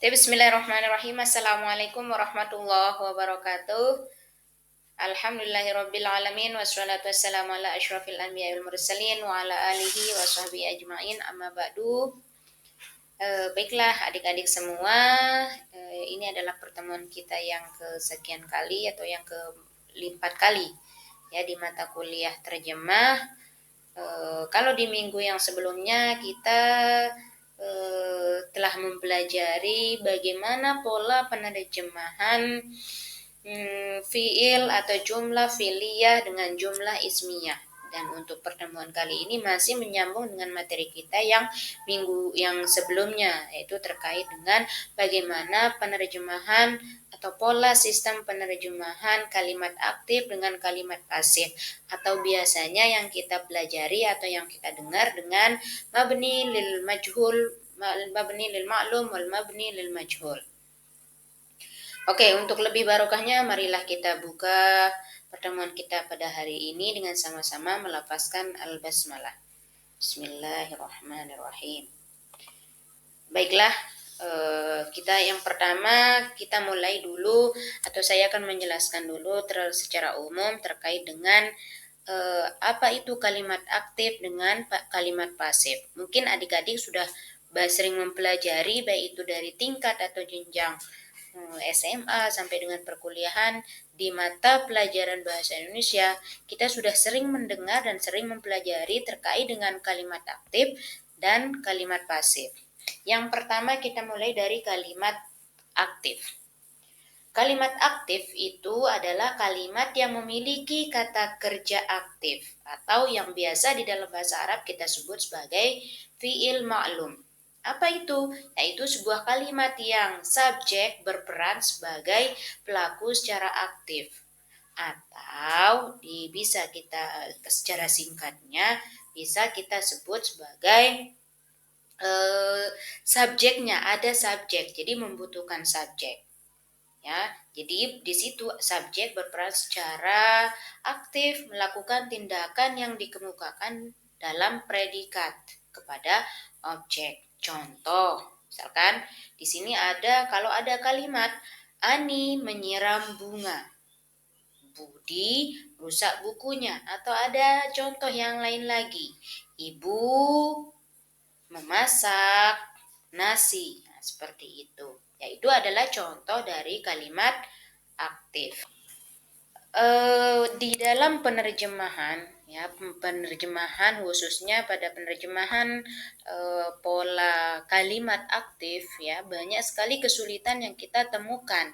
Bismillahirrahmanirrahim. Assalamualaikum warahmatullahi wabarakatuh. Alhamdulillahirabbil alamin wassalatu wassalamu ala asyrafil anbiya'i wal mursalin wa ala alihi wa sahbihi ajmain. Amma ba'du. Baiklah adik-adik semua, ini adalah pertemuan kita yang kesekian kali atau yang keempat kali ya di mata kuliah terjemah. Kalau di minggu yang sebelumnya kita telah mempelajari bagaimana pola penerjemahan fiil atau jumlah fi'liyah dengan jumlah ismiyah. Dan untuk pertemuan kali ini masih menyambung dengan materi kita yang minggu yang sebelumnya, yaitu terkait dengan bagaimana penerjemahan atau pola sistem penerjemahan kalimat aktif dengan kalimat pasif, atau biasanya yang kita pelajari atau yang kita dengar dengan mabni lil majhul, mabni lil ma'lum wal mabni lil majhul. Oke, untuk lebih barokahnya marilah kita buka pertemuan kita pada hari ini dengan sama-sama melafazkan al-basmalah. Bismillahirrahmanirrahim. Baiklah, kita yang pertama kita mulai dulu, atau saya akan menjelaskan dulu secara umum terkait dengan apa itu kalimat aktif dengan kalimat pasif. Mungkin adik-adik sudah sering mempelajari baik itu dari tingkat atau jenjang SMA sampai dengan perkuliahan di mata pelajaran bahasa Indonesia. Kita sudah sering mendengar dan sering mempelajari terkait dengan kalimat aktif dan kalimat pasif. Yang pertama kita mulai dari kalimat aktif. Kalimat aktif itu adalah kalimat yang memiliki kata kerja aktif atau yang biasa di dalam bahasa Arab kita sebut sebagai fi'il ma'lum. Apa itu? Yaitu sebuah kalimat yang subjek berperan sebagai pelaku secara aktif. Atau bisa kita secara singkatnya bisa kita sebut sebagai subjeknya, ada subjek, jadi membutuhkan subjek. Ya, jadi di situ subjek berperan secara aktif melakukan tindakan yang dikemukakan dalam predikat kepada objek. Contoh, misalkan di sini kalau ada kalimat Ani menyiram bunga, Budi rusak bukunya, atau ada contoh yang lain lagi, Ibu memasak nasi. Nah, seperti itu. Yaitu adalah contoh dari kalimat aktif. Di dalam penerjemahan, ya, penerjemahan khususnya pada penerjemahan pola kalimat aktif, ya, banyak sekali kesulitan yang kita temukan,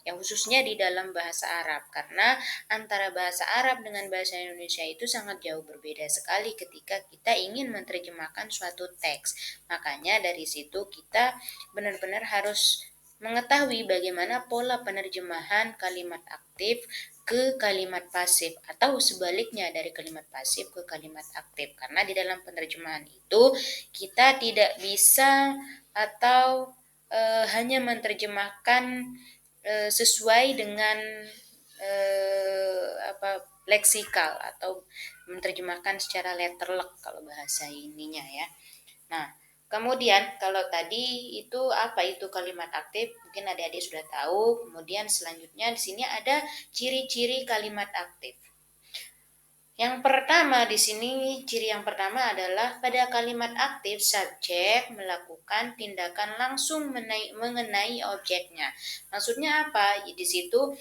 yang khususnya di dalam bahasa Arab, karena antara bahasa Arab dengan bahasa Indonesia itu sangat jauh berbeda sekali ketika kita ingin menerjemahkan suatu teks. Makanya dari situ kita benar-benar harus mengetahui bagaimana pola penerjemahan kalimat aktif ke kalimat pasif, atau sebaliknya dari kalimat pasif ke kalimat aktif. Karena di dalam penerjemahan itu kita tidak bisa atau hanya menerjemahkan sesuai dengan leksikal atau menerjemahkan secara letterlek kalau bahasa ininya ya. Nah, kemudian kalau tadi itu apa itu kalimat aktif, mungkin adik-adik sudah tahu. Kemudian selanjutnya di sini ada ciri-ciri kalimat aktif. Yang pertama di sini, ciri yang pertama adalah pada kalimat aktif subjek melakukan tindakan langsung mengenai objeknya. Maksudnya apa? Di situ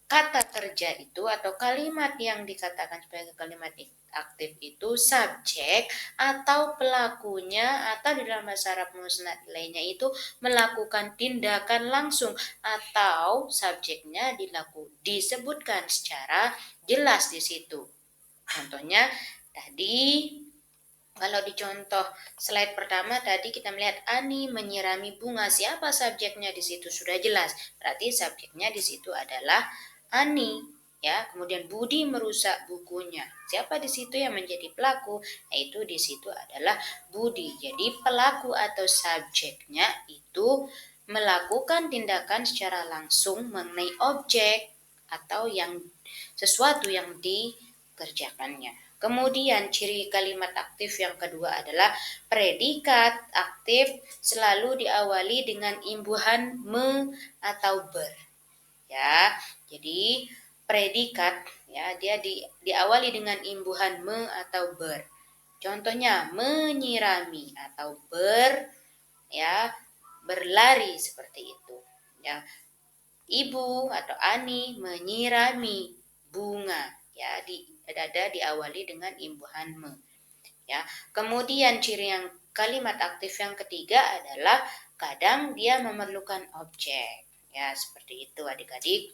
kata kerja itu atau kalimat yang dikatakan sebagai kalimat aktif itu subjek atau pelakunya, atau di dalam bahasa Arab musnad lainnya itu melakukan tindakan langsung, atau subjeknya disebutkan secara jelas di situ. Contohnya tadi kalau di contoh slide pertama tadi kita melihat Ani menyirami bunga. Siapa subjeknya di situ sudah jelas. Berarti subjeknya di situ adalah Ani, ya. Kemudian Budi merusak bukunya. Siapa di situ yang menjadi pelaku? Yaitu di situ adalah Budi. Jadi pelaku atau subjeknya itu melakukan tindakan secara langsung mengenai objek atau yang sesuatu yang dikerjakannya. Kemudian ciri kalimat aktif yang kedua adalah predikat aktif selalu diawali dengan imbuhan me atau ber. Ya, jadi predikat ya dia diawali dengan imbuhan me atau ber. Contohnya menyirami atau ya berlari seperti itu. Ya, Ibu atau Ani menyirami bunga. Ya, ada diawali dengan imbuhan me. Ya, kemudian ciri yang kalimat aktif yang ketiga adalah kadang dia memerlukan objek. Ya, seperti itu adik-adik.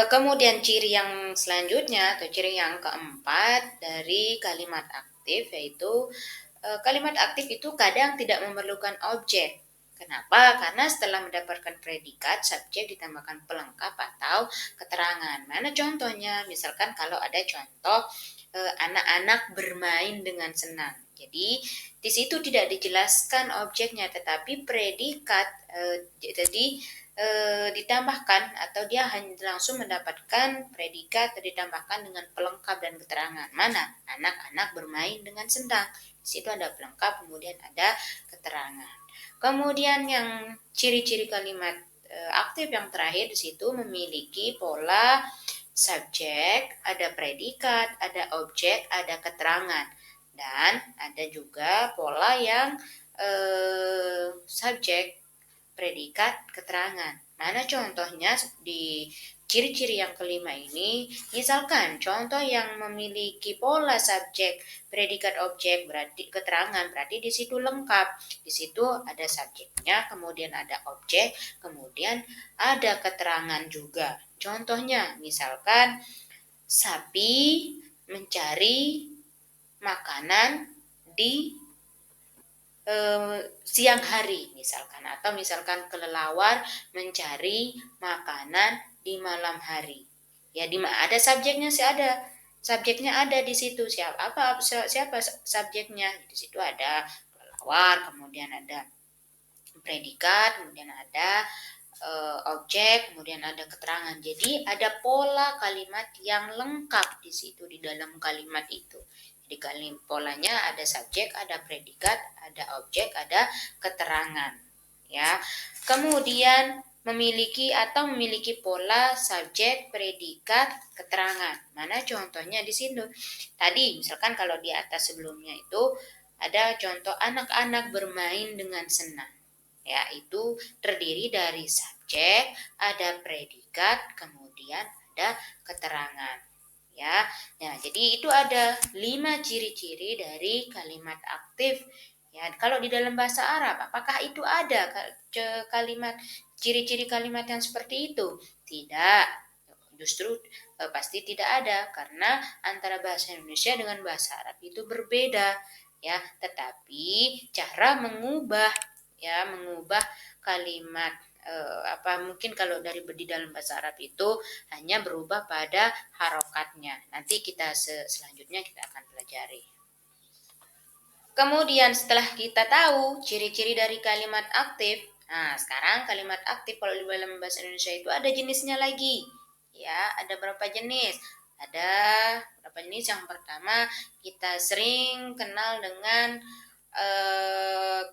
Kemudian ciri yang selanjutnya atau ciri yang keempat dari kalimat aktif yaitu kalimat aktif itu kadang tidak memerlukan objek. Kenapa? Karena setelah mendapatkan predikat, subjek ditambahkan pelengkap atau keterangan. Mana contohnya? Misalkan kalau ada contoh anak-anak bermain dengan senang. Jadi di situ tidak dijelaskan objeknya, tetapi predikat jadi ditambahkan atau dia hanya langsung mendapatkan predikat ditambahkan dengan pelengkap dan keterangan. Mana? Anak-anak bermain dengan senang. Di situ ada pelengkap, kemudian ada keterangan. Kemudian yang ciri-ciri kalimat aktif yang terakhir di situ memiliki pola subjek, ada predikat, ada objek, ada keterangan. Dan ada juga pola yang subjek, predikat, keterangan. Mana contohnya di ciri-ciri yang kelima ini? Misalkan contoh yang memiliki pola subjek, predikat, objek berarti keterangan, berarti di situ lengkap. Di situ ada subjeknya, kemudian ada objek, kemudian ada keterangan juga. Contohnya misalkan sapi mencari makanan di siang hari misalkan, atau misalkan kelelawar mencari makanan di malam hari. Ya, ada subjeknya sih, ada subjeknya ada di situ. Siapa subjeknya? Di situ ada kelelawar, kemudian ada predikat, kemudian ada objek, kemudian ada keterangan. Jadi ada pola kalimat yang lengkap di situ di dalam kalimat itu. Di polanya ada subjek, ada predikat, ada objek, ada keterangan. Ya. Kemudian memiliki pola subjek, predikat, keterangan. Mana contohnya di sini? Tadi misalkan kalau di atas sebelumnya itu ada contoh anak-anak bermain dengan senang. Ya, itu terdiri dari subjek, ada predikat, kemudian ada keterangan. Ya, jadi itu ada 5 ciri-ciri dari kalimat aktif. Ya, kalau di dalam bahasa Arab, apakah itu ada kalimat ciri-ciri kalimat yang seperti itu? Tidak. Justru pasti tidak ada karena antara bahasa Indonesia dengan bahasa Arab itu berbeda. Ya, tetapi cara mengubah kalimat mungkin kalau di dalam bahasa Arab itu hanya berubah pada harokatnya. Nanti selanjutnya kita akan pelajari. Kemudian setelah kita tahu ciri-ciri dari kalimat aktif, nah sekarang kalimat aktif kalau di dalam bahasa Indonesia itu ada jenisnya lagi. Ya, ada berapa jenis? Ada berapa jenis? Yang pertama kita sering kenal dengan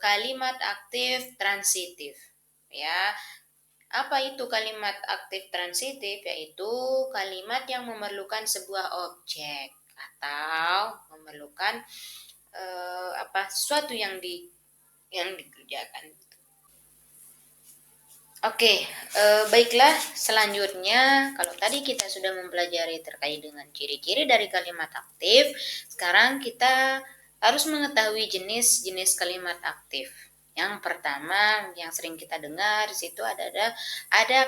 kalimat aktif transitif. Ya, apa itu kalimat aktif transitif? Yaitu kalimat yang memerlukan sebuah objek atau memerlukan sesuatu yang dikerjakan. Oke, baiklah. Selanjutnya, kalau tadi kita sudah mempelajari terkait dengan ciri-ciri dari kalimat aktif, sekarang kita harus mengetahui jenis-jenis kalimat aktif. Yang pertama, yang sering kita dengar di situ ada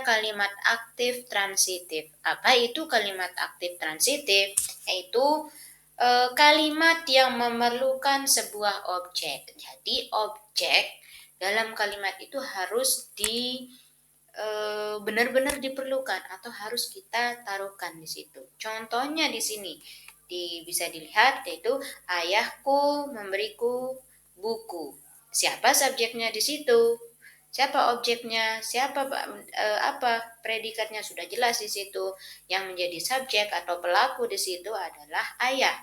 kalimat aktif transitif. Apa itu kalimat aktif transitif? Yaitu kalimat yang memerlukan sebuah objek. Jadi objek dalam kalimat itu harus benar-benar diperlukan atau harus kita taruhkan di situ. Contohnya di sini bisa dilihat yaitu ayahku memberiku buku. Siapa subjeknya di situ? Siapa objeknya, apa predikatnya sudah jelas di situ. Yang menjadi subjek atau pelaku di situ adalah ayah.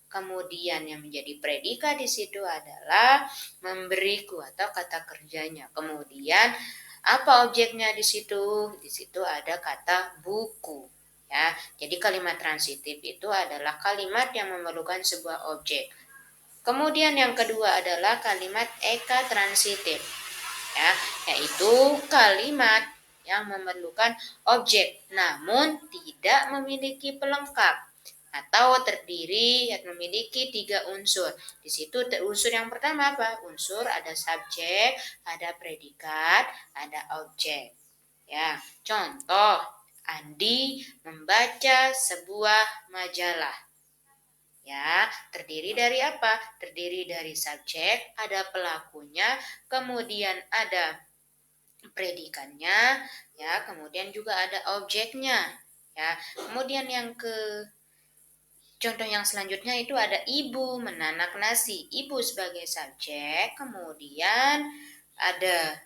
Kemudian yang menjadi predikat di situ adalah memberiku atau kata kerjanya. Kemudian apa objeknya di situ? Di situ ada kata buku. Ya, jadi kalimat transitif itu adalah kalimat yang memerlukan sebuah objek. Kemudian yang kedua adalah kalimat eka transitif, ya, yaitu kalimat yang memerlukan objek namun tidak memiliki pelengkap atau terdiri atau memiliki 3 unsur. Di situ unsur yang pertama apa? Unsur ada subjek, ada predikat, ada objek. Ya, contoh Andi membaca sebuah majalah. Ya, terdiri dari apa? Terdiri dari subjek, ada pelakunya, kemudian ada predikannya, ya, kemudian juga ada objeknya. Ya, kemudian contoh yang selanjutnya itu ada ibu menanak nasi. Ibu sebagai subjek, kemudian ada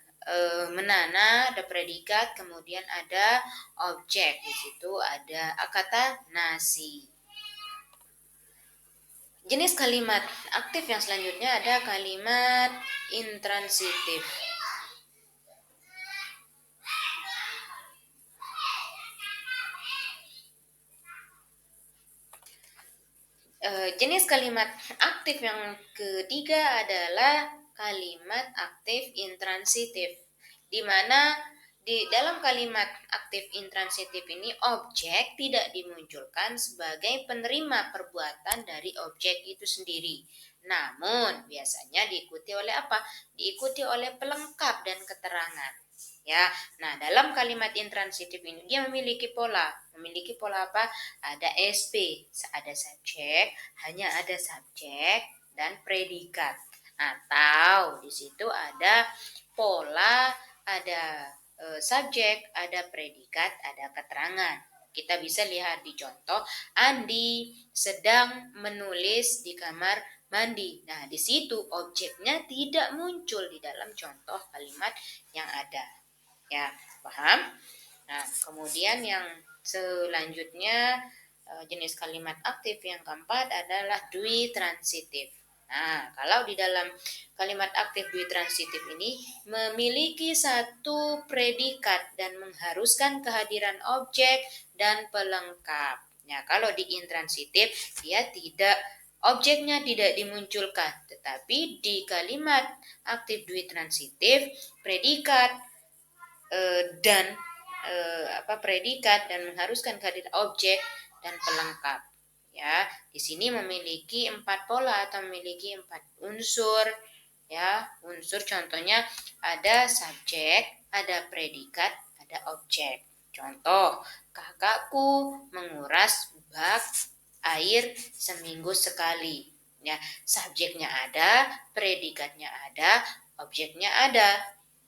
menana, ada predikat, kemudian ada objek. Di situ ada kata nasi. Jenis kalimat aktif yang selanjutnya ada kalimat intransitif. Jenis kalimat aktif yang ketiga adalah kalimat aktif intransitif, di mana di dalam kalimat aktif intransitif ini objek tidak dimunculkan sebagai penerima perbuatan dari objek itu sendiri. Namun biasanya diikuti oleh apa? Diikuti oleh pelengkap dan keterangan. Ya, nah dalam kalimat intransitif ini dia memiliki pola. Memiliki pola apa? Ada SP, ada subjek, hanya ada subjek dan predikat. Atau di situ ada pola, ada subjek, ada predikat, ada keterangan. Kita bisa lihat di contoh, Andi sedang menulis di kamar mandi. Nah, di situ objeknya tidak muncul di dalam contoh kalimat yang ada. Ya, paham? Nah, kemudian yang selanjutnya jenis kalimat aktif yang keempat adalah dui transitif. Nah, kalau di dalam kalimat aktif dui transitif ini memiliki satu predikat dan mengharuskan kehadiran objek dan pelengkap. Nah, kalau di intransitif dia tidak objeknya tidak dimunculkan, tetapi di kalimat aktif dui transitif predikat dan predikat dan mengharuskan kehadiran objek dan pelengkap. Ya, di sini memiliki 4 pola atau memiliki 4 unsur. Ya, unsur contohnya ada subjek, ada predikat, ada objek. Contoh, kakakku menguras bak air seminggu sekali. Ya, subjeknya ada, predikatnya ada, objeknya ada.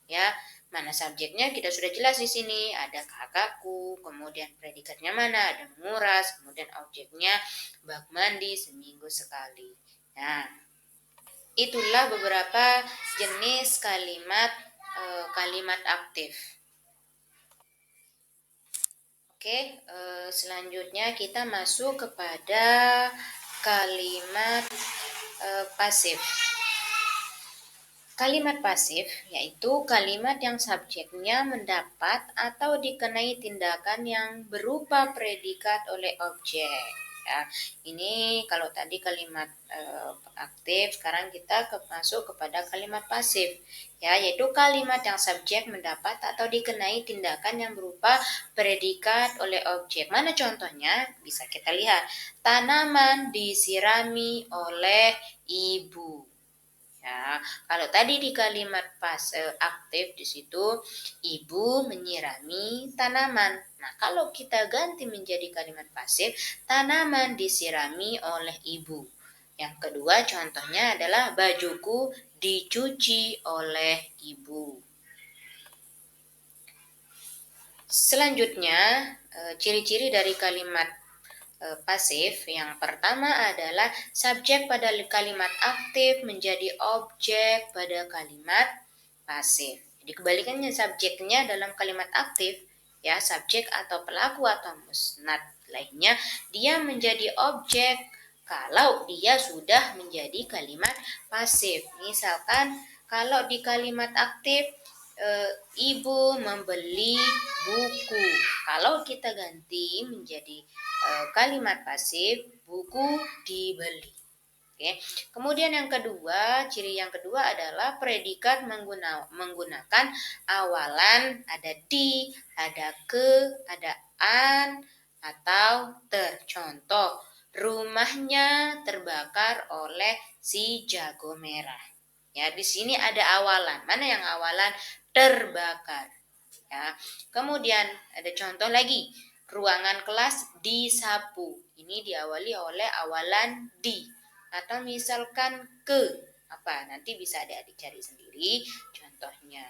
Ya, mana subjeknya kita sudah jelas di sini, ada kakakku, kemudian predikatnya mana, ada menguras, kemudian objeknya bak mandi seminggu sekali. Nah, itulah beberapa jenis kalimat aktif. Oke, selanjutnya kita masuk kepada kalimat pasif. Kalimat pasif yaitu kalimat yang subjeknya mendapat atau dikenai tindakan yang berupa predikat oleh objek. Ya, ini kalau tadi kalimat aktif, sekarang kita masuk kepada kalimat pasif. Ya, yaitu kalimat yang subjek mendapat atau dikenai tindakan yang berupa predikat oleh objek. Mana contohnya? Bisa kita lihat. Tanaman disirami oleh ibu. Ya, kalau tadi di kalimat aktif di situ ibu menyirami tanaman. Nah, kalau kita ganti menjadi kalimat pasif, tanaman disirami oleh ibu. Yang kedua contohnya adalah bajuku dicuci oleh ibu. Selanjutnya, ciri-ciri dari kalimat pasif yang pertama adalah subjek pada kalimat aktif menjadi objek pada kalimat pasif. Jadi kebalikannya, subjeknya dalam kalimat aktif ya, subjek atau pelaku atau musnad lainnya, dia menjadi objek kalau dia sudah menjadi kalimat pasif. Misalkan kalau di kalimat aktif ibu membeli buku. Kalau kita ganti menjadi kalimat pasif, buku dibeli. Oke. Kemudian yang kedua, ciri yang kedua adalah predikat menggunakan awalan ada di, ada ke, ada an, atau ter. Contoh, rumahnya terbakar oleh si jago merah. Ya, di sini ada awalan. Mana yang awalan? Terbakar. Ya. Kemudian ada contoh lagi, ruangan kelas disapu. Ini diawali oleh awalan di. Atau misalkan ke apa, nanti bisa adik-adik cari sendiri contohnya.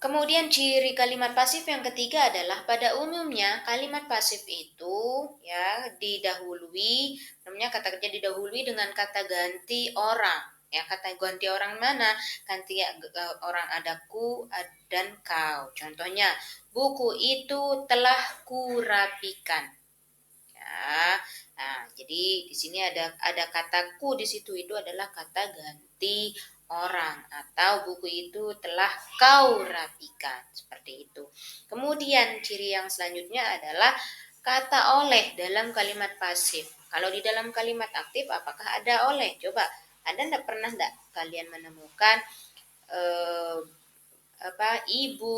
Kemudian ciri kalimat pasif yang ketiga adalah pada umumnya kalimat pasif itu ya didahului, namanya kata kerja didahului dengan kata ganti orang. Ya, kata ganti orang mana? Ganti orang ada ku dan kau. Contohnya, buku itu telah kurapikan. Ya. Nah, jadi di sini ada kataku di situ, itu adalah kata ganti orang, atau buku itu telah kau rapikan, seperti itu. Kemudian ciri yang selanjutnya adalah kata oleh dalam kalimat pasif. Kalau di dalam kalimat aktif apakah ada oleh? Coba, ada enggak, pernah enggak kalian menemukan ibu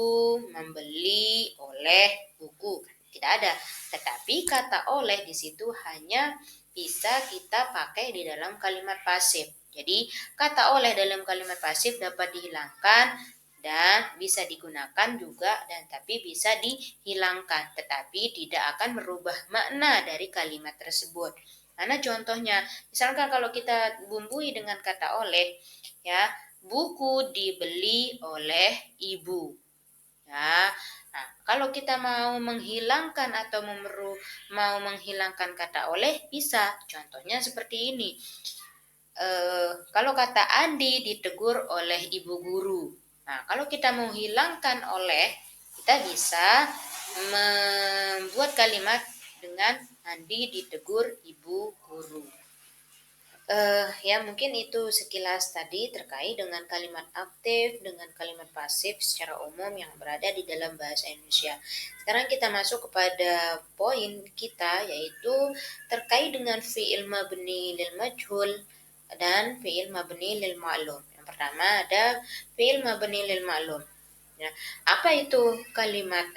membeli oleh buku? Tidak ada. Tetapi kata oleh di situ hanya bisa kita pakai di dalam kalimat pasif. Jadi kata oleh dalam kalimat pasif dapat dihilangkan dan bisa digunakan juga, dan tapi bisa dihilangkan, tetapi tidak akan merubah makna dari kalimat tersebut. Mana contohnya? Misalkan kalau kita bumbui dengan kata oleh, ya, buku dibeli oleh ibu. Ya, nah, kalau kita mau menghilangkan atau mau menghilangkan kata oleh bisa. Contohnya seperti ini. Kalau kata Andi ditegur oleh ibu guru. Nah, kalau kita mau hilangkan oleh, kita bisa membuat kalimat dengan Andi ditegur ibu guru. Ya mungkin itu sekilas tadi terkait dengan kalimat aktif dengan kalimat pasif secara umum yang berada di dalam bahasa Indonesia. Sekarang kita masuk kepada poin kita, yaitu terkait dengan fi'il mabni lil majhul dan fi'il mabni lil ma'lum. Yang pertama ada fi'il mabni lil ma'lum. Ya, apa itu kalimat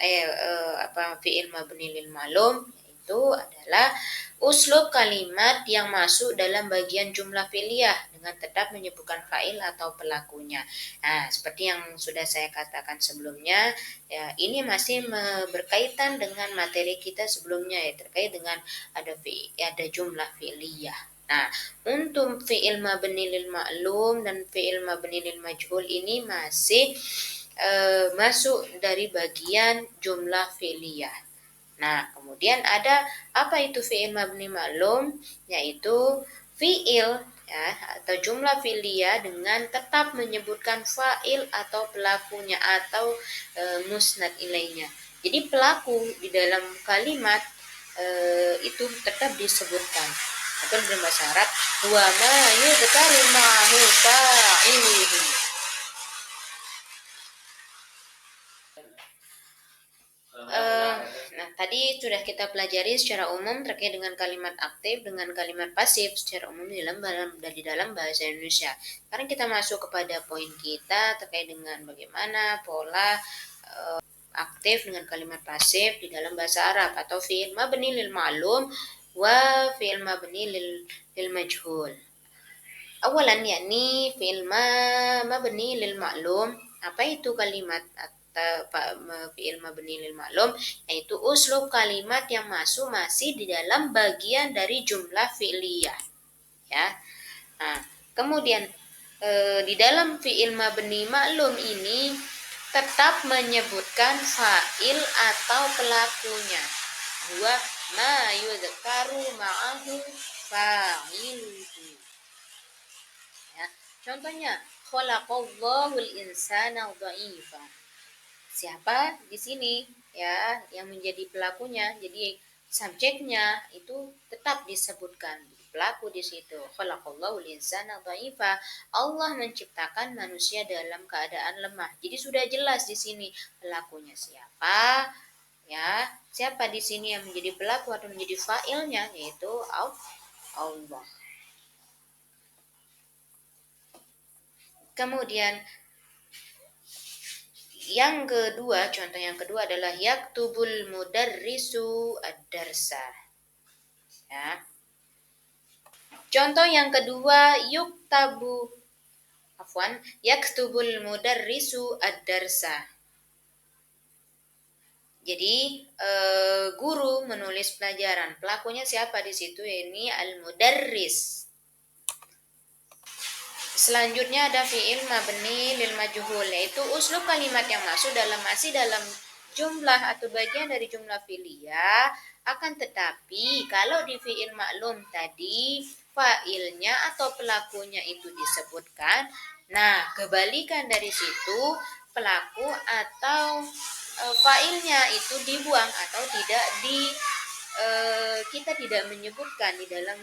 fi'il mabni lil ma'lum? Itu adalah uslub kalimat yang masuk dalam bagian jumlah fi'liyah dengan tetap menyebutkan fa'il atau pelakunya. Nah, seperti yang sudah saya katakan sebelumnya, ya, ini masih berkaitan dengan materi kita sebelumnya, ya, terkait dengan ada jumlah fi'liyah. Nah, untuk fi'il mabni lil ma'lum dan fi'il mabni lil majhul ini masih masuk dari bagian jumlah fi'liyah. Nah, kemudian ada apa itu fi'il mabni ma'lum? Yaitu fi'il ya, atau jumlah fi'liyah dengan tetap menyebutkan fa'il atau pelakunya atau musnad ilainya. Jadi pelaku di dalam kalimat itu tetap disebutkan. Atau dalam bahasa Arab, wa ma yudhkaru ma'ahu fa'iluhu. Nah, tadi sudah kita pelajari secara umum terkait dengan kalimat aktif dengan kalimat pasif secara umum di dalam bahasa Indonesia. Sekarang kita masuk kepada poin kita terkait dengan bagaimana pola aktif dengan kalimat pasif di dalam bahasa Arab atau fi'il mabni lil ma'lum wa fi'il mabni lil majhul. Awalan yakni fi'il mabni lil ma'lum. Apa itu kalimat fi'il mabni lil ma'lum? Yaitu uslub kalimat yang masih di dalam bagian dari jumlah fi'liyah. Ya. Nah, kemudian di dalam fi'il mabni ma'lum ini tetap menyebutkan fa'il atau pelakunya. Huwa ma yudhkaru ma'ahu fa'iluhu. Ya, contohnya khalaqallahul insana dha'ifa. Siapa di sini ya yang menjadi pelakunya? Jadi subjeknya itu tetap disebutkan pelaku di situ. Khalaqallahul insana dha'ifa. Allah menciptakan manusia dalam keadaan lemah. Jadi sudah jelas di sini pelakunya siapa? Ya, siapa di sini yang menjadi pelaku atau menjadi fa'ilnya, yaitu Allah. Kemudian yang kedua, contoh yang kedua adalah yaktubul mudarrisu ad-darsa. Ya. Contoh yang kedua yaktubul mudarrisu ad-darsa. Jadi guru menulis pelajaran. Pelakunya siapa di situ? Ini al-mudarris. Selanjutnya ada fi'il mabni lil majhul, yaitu uslub kalimat yang masih dalam jumlah atau bagian dari jumlah fi'liyah. Akan tetapi kalau di fi'il maklum tadi fa'ilnya atau pelakunya itu disebutkan. Nah, kebalikan dari situ pelaku atau fa'ilnya itu dibuang atau kita tidak menyebutkan di dalam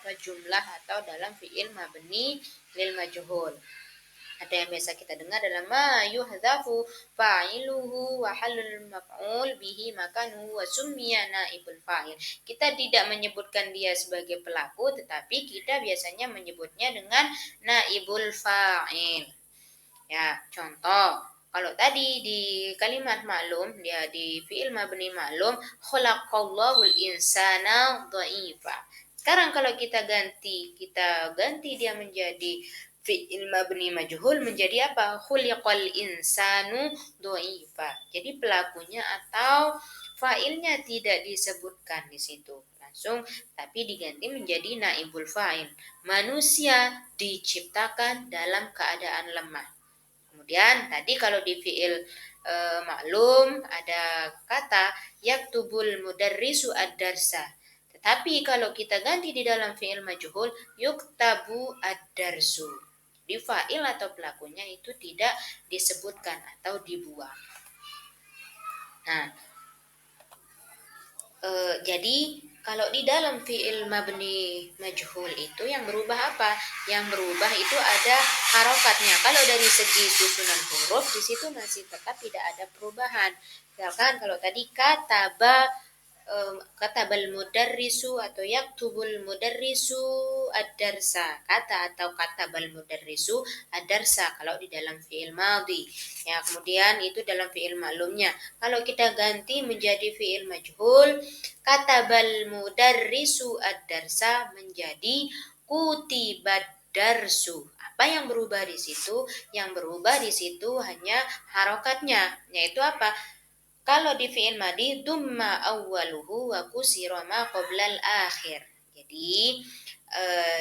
jumlah atau dalam fi'il mabni lil majhul. Ada yang biasa kita dengar dalam ma yuhdhafu fa'iluhu wa halul maf'ul bihi makanuhu wa summiya naibul fa'il. Kita tidak menyebutkan dia sebagai pelaku, tetapi kita biasanya menyebutnya dengan naibul fa'il. Ya, contoh kalau tadi di kalimat maklum, dia di fi'il mabni maklum, khalaqallahul insana dha'ifa. Sekarang kalau kita ganti dia menjadi fi'il mabni majhul, menjadi apa? Khuliqal insanu dha'ifa. Jadi pelakunya atau fa'ilnya tidak disebutkan di situ langsung, tapi diganti menjadi naibul fa'il. Manusia diciptakan dalam keadaan lemah. Kemudian tadi kalau di fi'il maklum ada kata yaktubul mudarrisu ad-darsa. Tetapi kalau kita ganti di dalam fi'il majhul yuktabu ad-darsu. Di fa'il atau pelakunya itu tidak disebutkan atau dibuang. Nah, jadi kalau di dalam fi'il mabni majhul itu yang berubah apa? Yang berubah itu ada harokatnya. Kalau dari segi susunan huruf di situ masih tetap tidak ada perubahan. Misalkan kalau tadi katabal mudarrisu atau yaktubul mudarrisu ad-darsa, katabal mudarrisu ad-darsa kalau di dalam fi'il madhi. Ya, kemudian itu dalam fi'il maklumnya. Kalau kita ganti menjadi fi'il majhul, katabal mudarrisu ad-darsa menjadi kutibad darsu. Apa yang berubah di situ? Yang berubah di situ hanya harokatnya, yaitu apa? Kalau di fi'il madhi dumma awwaluhu wa kusira ma qoblal akhir. Jadi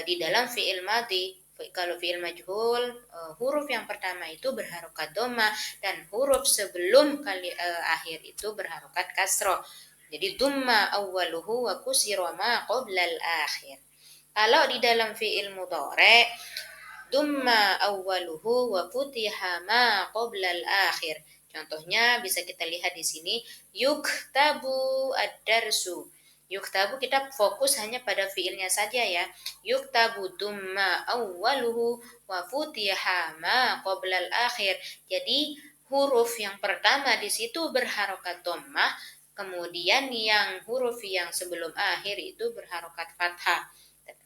di dalam fi'il madhi, kalau fi'il majhul huruf yang pertama itu berharokat dhamma dan huruf sebelum akhir itu berharokat kasroh. Jadi dumma awwaluhu wa kusira ma qoblal akhir. Kalau di dalam fi'il mudhari dumma awwaluhu wa futiha ma qoblal akhir. Contohnya bisa kita lihat di sini yuktabu ad-darsu. Yuktabu kita fokus hanya pada fiilnya saja ya. Yuktabu dumma awwaluhu wa futiha ma qoblal akhir. Jadi huruf yang pertama di situ berharokat dhammah, kemudian yang huruf yang sebelum akhir itu berharokat fathah.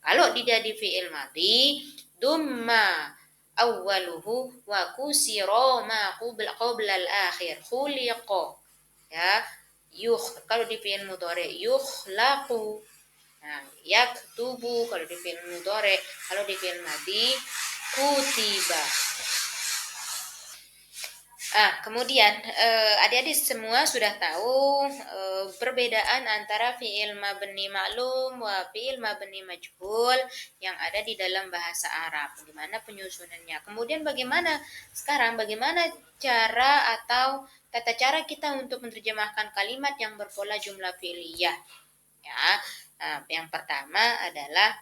Kalau dijadi fiil madhi dumma awwaluhu wa kusiro ma qabla al-akhir khuliqa, ya. Kalau di fi'il mudhari yukhlaqu. Nah, yaktubu kalau di fi'il mudhari, kalau di fi'il madhi kutiba. Kemudian adik-adik semua sudah tahu perbedaan antara fi'il mabni maklum wa fi'il mabni majhul yang ada di dalam bahasa Arab. Bagaimana penyusunannya? Kemudian bagaimana cara atau tata cara kita untuk menerjemahkan kalimat yang berpola jumlah fi'liyah? Ya, Nah, yang pertama adalah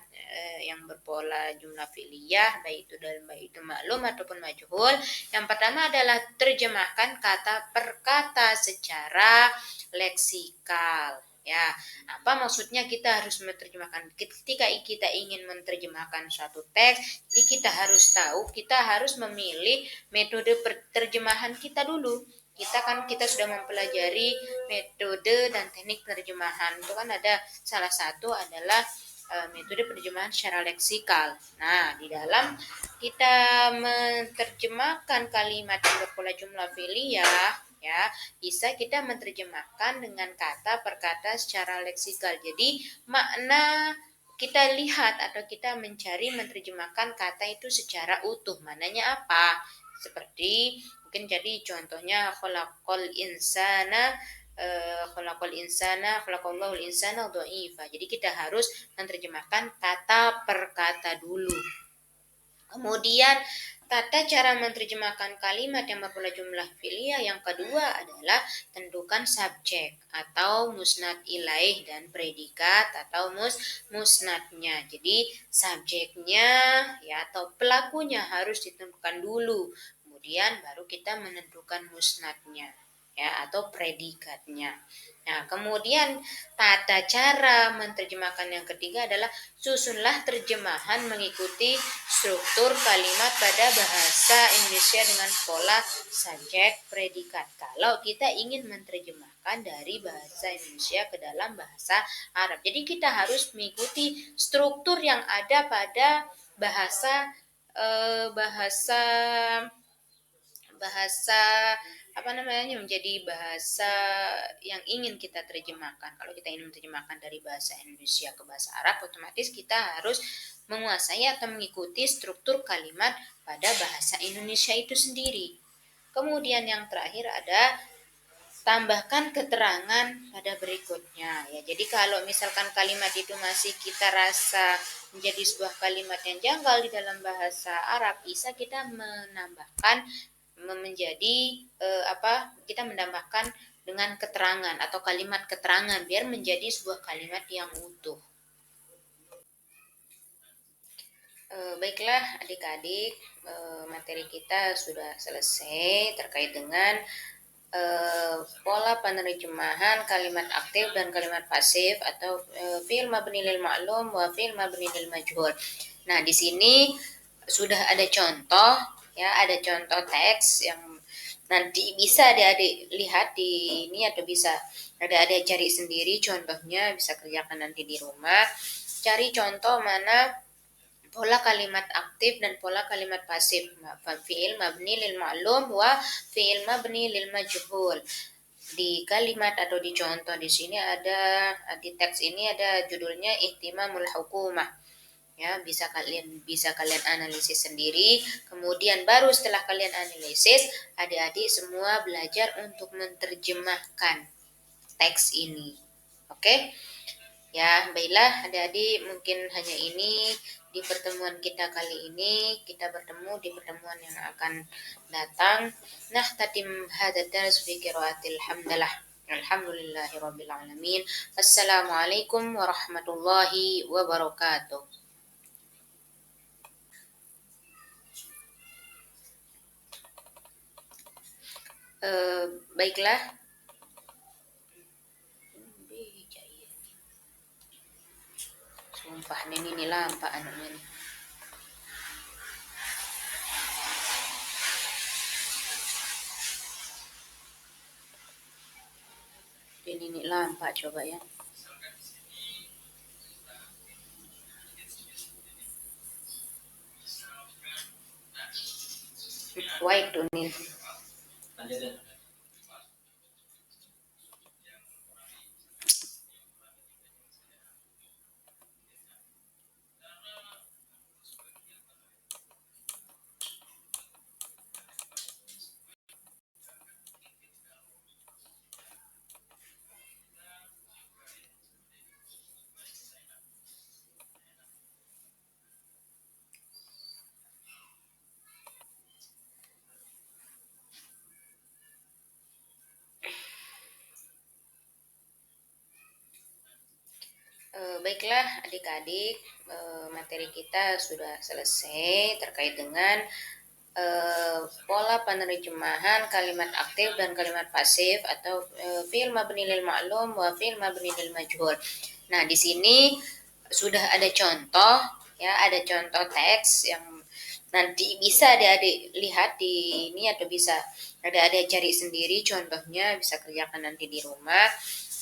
yang berpola jumlah fi'liyah, baik itu dalam baik itu maklum ataupun majhul. Yang pertama adalah terjemahkan kata per kata secara leksikal. Ya, apa maksudnya kita harus menerjemahkan? Ketika kita ingin menerjemahkan suatu teks, jadi kita harus tahu, kita harus memilih metode terjemahan kita dulu. Kita sudah mempelajari metode dan teknik penerjemahan. Itu kan ada salah satu adalah metode penerjemahan secara leksikal. Nah, di dalam kita menerjemahkan kalimat yang berpola jumlah fi'liyah, ya bisa kita menerjemahkan dengan kata per kata secara leksikal. Jadi makna kita lihat atau kita mencari menerjemahkan kata itu secara utuh, mananya apa, seperti mungkin jadi contohnya khalaqallahul insana dha'ifa. Jadi kita harus menerjemahkan kata per kata dulu. Kemudian tata cara menerjemahkan kalimat yang berpola jumlah fi'liyah yang kedua adalah tentukan subjek atau musnad ilaih dan predikat atau musnadnya. Jadi subjeknya ya atau pelakunya harus ditentukan dulu. Kemudian baru kita menentukan musnadnya ya atau predikatnya. Nah, kemudian tata cara menerjemahkan yang ketiga adalah susunlah terjemahan mengikuti struktur kalimat pada bahasa Indonesia dengan pola subjek predikat. Kalau kita ingin menerjemahkan dari bahasa Indonesia ke dalam bahasa Arab. Jadi kita harus mengikuti struktur yang ada pada bahasa bahasa bahasa apa namanya menjadi bahasa yang ingin kita terjemahkan. Kalau kita ingin menerjemahkan dari bahasa Indonesia ke bahasa Arab, otomatis kita harus menguasai atau mengikuti struktur kalimat pada bahasa Indonesia itu sendiri. Kemudian yang terakhir ada tambahkan keterangan pada berikutnya ya. Jadi kalau misalkan kalimat itu masih kita rasa menjadi sebuah kalimat yang janggal di dalam bahasa Arab, bisa kita menambahkan menjadi kita menambahkan dengan keterangan atau kalimat keterangan biar menjadi sebuah kalimat yang utuh. Baiklah adik-adik, materi kita sudah selesai terkait dengan pola penerjemahan kalimat aktif dan kalimat pasif atau fi'il mabni lil ma'lum wa fi'il mabni lil majhul. Nah, di sini sudah ada contoh ya, ada contoh teks yang nanti bisa adik-adik lihat di ini atau bisa adik-adik cari sendiri contohnya, bisa kerjakan nanti di rumah. Cari contoh mana pola kalimat aktif dan pola kalimat pasif. Fi'il mabni lil ma'lum wa fi'il mabni lil majhul. Di kalimat atau di contoh di sini ada di teks ini ada judulnya ihtimamul hukumah. Ya, bisa kalian analisis sendiri. Kemudian baru setelah kalian analisis, adik-adik semua belajar untuk menerjemahkan teks ini. Oke? Ya, baiklah adik-adik, mungkin hanya ini di pertemuan kita kali ini. Kita bertemu di pertemuan yang akan datang. Nah, tatim hadzal dars fi qiraatil hamdalah. Alhamdulillahirabbil alamin. Assalamualaikum warahmatullahi wabarakatuh. Baiklah. Sumpah ini lampak anunya nih. Ini lampak coba ya. White tuh nih. Baiklah adik-adik, materi kita sudah selesai terkait dengan pola penerjemahan kalimat aktif dan kalimat pasif atau fi'il mabni lil ma'lum wa fi'il mabni lil majhul. Nah, di sini sudah ada contoh ya, ada contoh teks yang nanti bisa adik-adik lihat di ini atau bisa adik-adik cari sendiri contohnya, bisa kerjakan nanti di rumah.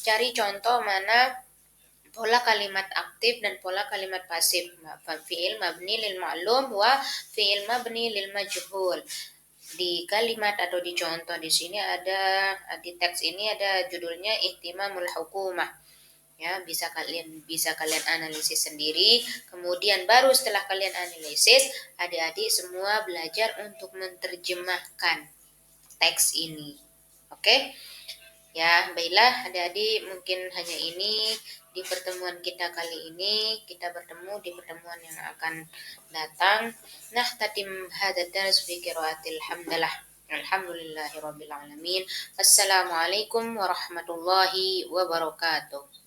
Cari contoh mana pola kalimat aktif dan pola kalimat pasif, fi'il mabni lil ma'lum wa fi'il mabni lil majhul. Di kalimat atau di contoh di sini ada, di teks ini ada judulnya ihtimamul hukumah. Ya, bisa kalian analisis sendiri. Kemudian baru setelah kalian analisis, adik-adik semua belajar untuk menerjemahkan teks ini. Oke? Ya, baiklah adik-adik, mungkin hanya ini di pertemuan kita kali ini. Kita bertemu di pertemuan yang akan datang. Nah, tatim hadad dars bi qiraatil hamdalah. Alhamdulillahirabbil alamin. Assalamualaikum warahmatullahi wabarakatuh.